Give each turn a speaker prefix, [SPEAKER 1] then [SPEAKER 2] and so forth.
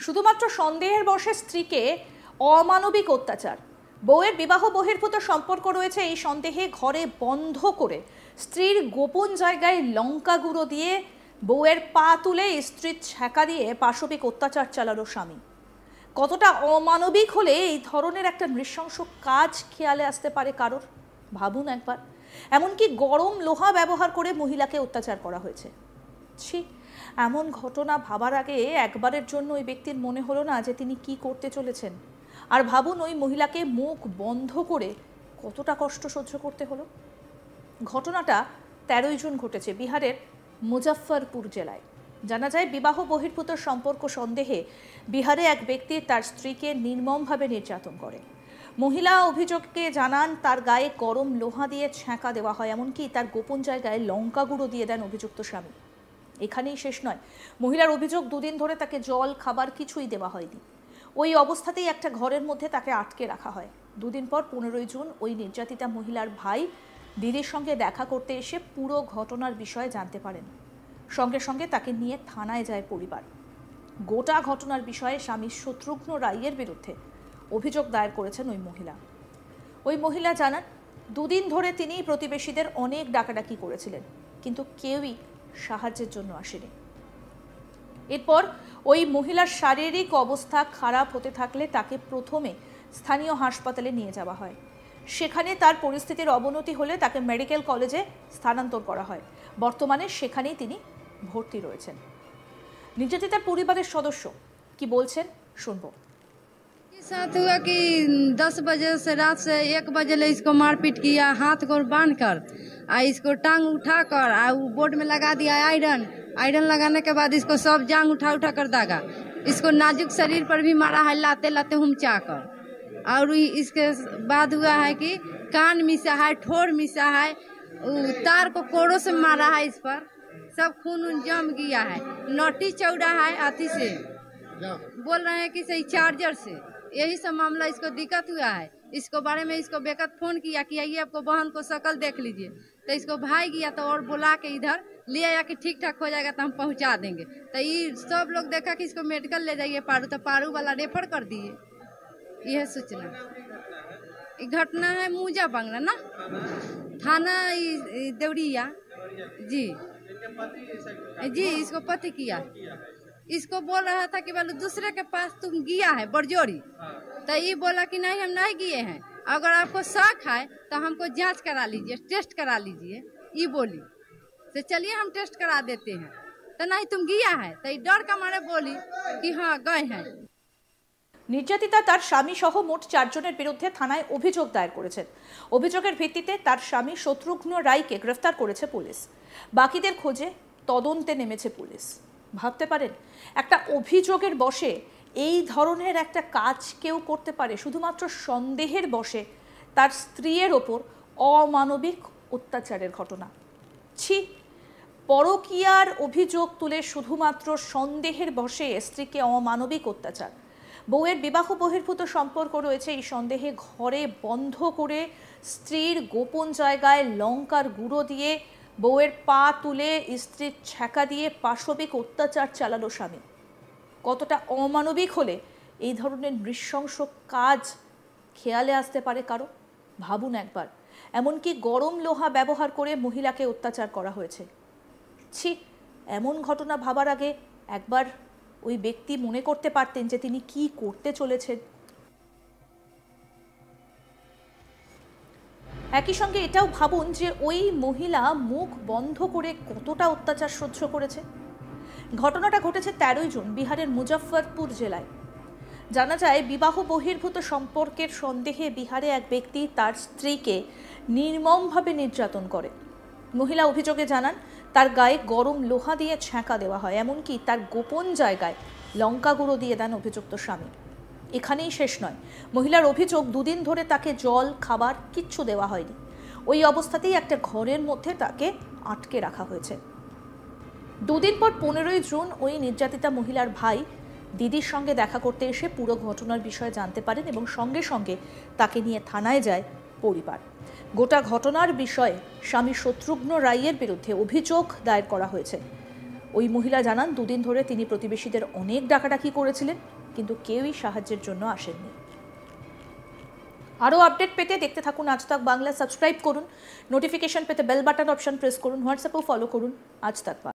[SPEAKER 1] শুধুমাত্র সন্দেহের বশে স্ত্রীকে অমানবিক অত্যাচার। বউয়ের বিবাহ বহির্ভূত সম্পর্ক রয়েছে এই সন্দেহে ঘরে বন্ধ করে স্ত্রীর গোপন জায়গায় লঙ্কা গুঁড়ো দিয়ে বউয়ের পা তুলে স্ত্রীর ছ্যাঁকা দিয়ে পাশবিক অত্যাচার চালালো স্বামী। কতটা অমানবিক হলে এই ধরনের একটা নৃশংস কাজ খেয়ালে আসতে পারে কারোর? ভাবুন একবার। এমনকি গরম লোহা ব্যবহার করে মহিলাকে অত্যাচার করা হয়েছে। ছি, এমন ঘটনা ভাবার আগে একবারের জন্য ওই ব্যক্তির মনে হলো না যে তিনি কি করতে চলেছেন। আর ভাবুন, ওই মহিলাকে মুখ বন্ধ করে কতটা কষ্ট সহ্য করতে হলো। ঘটনাটা 13 জুন ঘটেছে বিহারের মুজফ্ফরপুর জেলায়। জানা যায়, বিবাহ বহির্ভূত সম্পর্ক সন্দেহে বিহারে এক ব্যক্তি তার স্ত্রীকে নির্মমভাবে নির্যাতন করে। মহিলা অভিযোগকে জানান তার গায়ে গরম লোহা দিয়ে ছ্যাঁকা দেওয়া হয়, এমনকি তার গোপন জায়গায় লঙ্কা গুঁড়ো দিয়ে দেন অভিযুক্ত স্বামী। এখানেই শেষ নয়, মহিলার অভিযোগ 2 দিন ধরে তাকে জল খাবার কিছুই দেওয়া হয়নি। ওই অবস্থাতেই একটা ঘরের মধ্যে তাকে আটকে রাখা হয়। 2 দিন পর 15 জুন ওই নির্যাতিতা মহিলার ভাই দিদির সঙ্গে দেখা করতে এসে পুরো ঘটনার বিষয়ে জানতে পারেন। সঙ্গে সঙ্গে তাকে নিয়ে থানায় যায় পরিবার। গোটা ঘটনার বিষয়ে স্বামী শত্রুঘ্ন রায়ের বিরুদ্ধে অভিযোগ দায়ের করেছেন ওই মহিলা জানান, 2 দিন ধরে তিনি প্রতিবেশীদের অনেক ডাকাডাকি করেছিলেন, কিন্তু কেউই সাহায্যের জন্য আসেনি। এরপর ওই মহিলার শারীরিক অবস্থা খারাপ হতে থাকলে তাকে প্রথমে স্থানীয় হাসপাতালে নিয়ে যাওয়া হয়। সেখানে তার পরিস্থিতির অবনতি হলে তাকে মেডিকেল কলেজে স্থানান্তর করা হয়। বর্তমানে সেখানেই তিনি ভর্তি রয়েছেন। নির্যাতিতার পরিবারের সদস্য কি বলছেন শুনবো।
[SPEAKER 2] साथ हुआ कि 10 बजे से रात से 1 बजे ले इसको मारपीट किया, हाथ को बांध कर इसको टांग उठा कर बोर्ड में लगा दिया आयरन लगाने के बाद इसको सब जांग उठा उठा कर दागा। इसको नाजुक शरीर पर भी मारा है, लाते लाते हुमचा कर। और इसके बाद हुआ है कि कान मिसा है, ठोर मिसा है, तार को कोड़ों से मारा है, इस पर सब खून जम गया है। नोटी चौड़ा है, हाथी से बोल रहे हैं कि सही चार्जर से। यही सब मामला इसको दिक्कत हुआ है। इसको बारे में इसको बेकत फोन किया कि आइए आपको बहन को शकल देख लीजिए, तो इसको भाई गया तो और बुला के इधर ले आया कि ठीक ठाक हो जाएगा तो हम पहुंचा देंगे। तो ये सब लोग देखा कि इसको मेडिकल ले जाइए पारू, तो पारू वाला रेफर कर दिए। यह सूचना ये घटना है मुजा बंगला ना थाना देवरिया जी। इसको पति किया, इसको बोल रहा था कि बोलो दूसरे के पास तुम गया है बरजोरी, तो ये बोला कि नहीं हम नहीं गए हैं, अगर आपको शक है तो हमको जांच करा लीजिए, टेस्ट करा लीजिए। ये बोली तो चलिए हम टेस्ट करा देते हैं, तो नहीं तुम गया है, तो ये डर का मारे बोली कि हाँ गए हैं।
[SPEAKER 1] নির্যাতিতা তার স্বামী সহ মোট 4 জনের বিরুদ্ধে থানায় অভিযোগ দায়ের করেছেন। অভিযোগের ভিত্তিতে তার স্বামী শত্রুঘ্ন রায়কে গ্রেফতার করেছে পুলিশ। বাকিদের খোঁজে তদন্তে নেমেছে পুলিশ। ভাবতে পারেন, একটা অভিযোগের বশে এই ধরনের একটা কাজ কেউ করতে পারে? শুধুমাত্র সন্দেহের বশে তার স্ত্রীর ওপর অমানবিক অত্যাচারের ঘটনা। ছি, পরকীয়ার অভিযোগ তুলে শুধুমাত্র সন্দেহের বশে স্ত্রীকে অমানবিক অত্যাচার। বউয়ের বিবাহ বহির্ভূত সম্পর্ক রয়েছে এই সন্দেহে ঘরে বন্ধ করে স্ত্রীর গোপন জায়গায় লঙ্কার গুঁড়ো দিয়ে বউয়ের পা তুলে স্ত্রীর ছ্যাঁকা দিয়ে পাশবিক অত্যাচার চালালো স্বামী। কতটা অমানবিক হলে এই ধরনের নৃশংস কাজ খেয়ালে আসতে পারে কারো? ভাবুন একবার। এমনকি গরম লোহা ব্যবহার করে মহিলাকে অত্যাচার করা হয়েছে। ছি, এমন ঘটনা ভাবার আগে একবার ওই ব্যক্তি মনে করতে পারতেন যে তিনি কি করতে চলেছেন। একই সঙ্গে এটাও ভাবুন যে ওই মহিলা মুখ বন্ধ করে কতটা অত্যাচার সহ্য করেছে। ঘটনাটা ঘটেছে 13 জুন বিহারের মুজফ্ফরপুর জেলায়। জানা যায়, বিবাহ বহির্ভূত সম্পর্কের সন্দেহে বিহারে এক ব্যক্তি তার স্ত্রীকে নির্মমভাবে নির্যাতন করে। মহিলা অভিযোগে জানান, তার গায়ে গরম লোহা দিয়ে ছ্যাঁকা দেওয়া হয়, এমনকি তার গোপন জায়গায় লঙ্কা গুঁড়ো দিয়ে দেন অভিযুক্ত স্বামী। এখানেই শেষ নয়, মহিলার অভিযোগ 2 দিন ধরে তাকে জল খাবার কিচ্ছু দেওয়া হয়নি। ওই অবস্থাতেই একটা ঘরের মধ্যে তাকে আটকে রাখা হয়েছে। 2 দিন পর 15 জুন ওই নির্যাতিতা মহিলার ভাই দিদির সঙ্গে দেখা করতে এসে পুরো ঘটনার বিষয়ে জানতে পারেন এবং সঙ্গে সঙ্গে তাকে নিয়ে থানায় যায় পরিবার। গোটা ঘটনার বিষয়ে স্বামী শত্রুঘ্ন রায়ের বিরুদ্ধে অভিযোগ দায়ের করা হয়েছে। ওই মহিলা জানান, দুদিন ধরে তিনি প্রতিবেশীদের অনেক ডাকাডাকি করেছিলেন, কিন্তু কেউই সাহায্যের জন্য আসেননি। আরও আপডেট পেতে দেখতে থাকুন আজ তাক বাংলা। সাবস্ক্রাইব করুন, নোটিফিকেশন পেতে বেল বাটন অপশন প্রেস করুন, হোয়াটসঅ্যাপেও ফলো করুন আজ তাক বাংলা।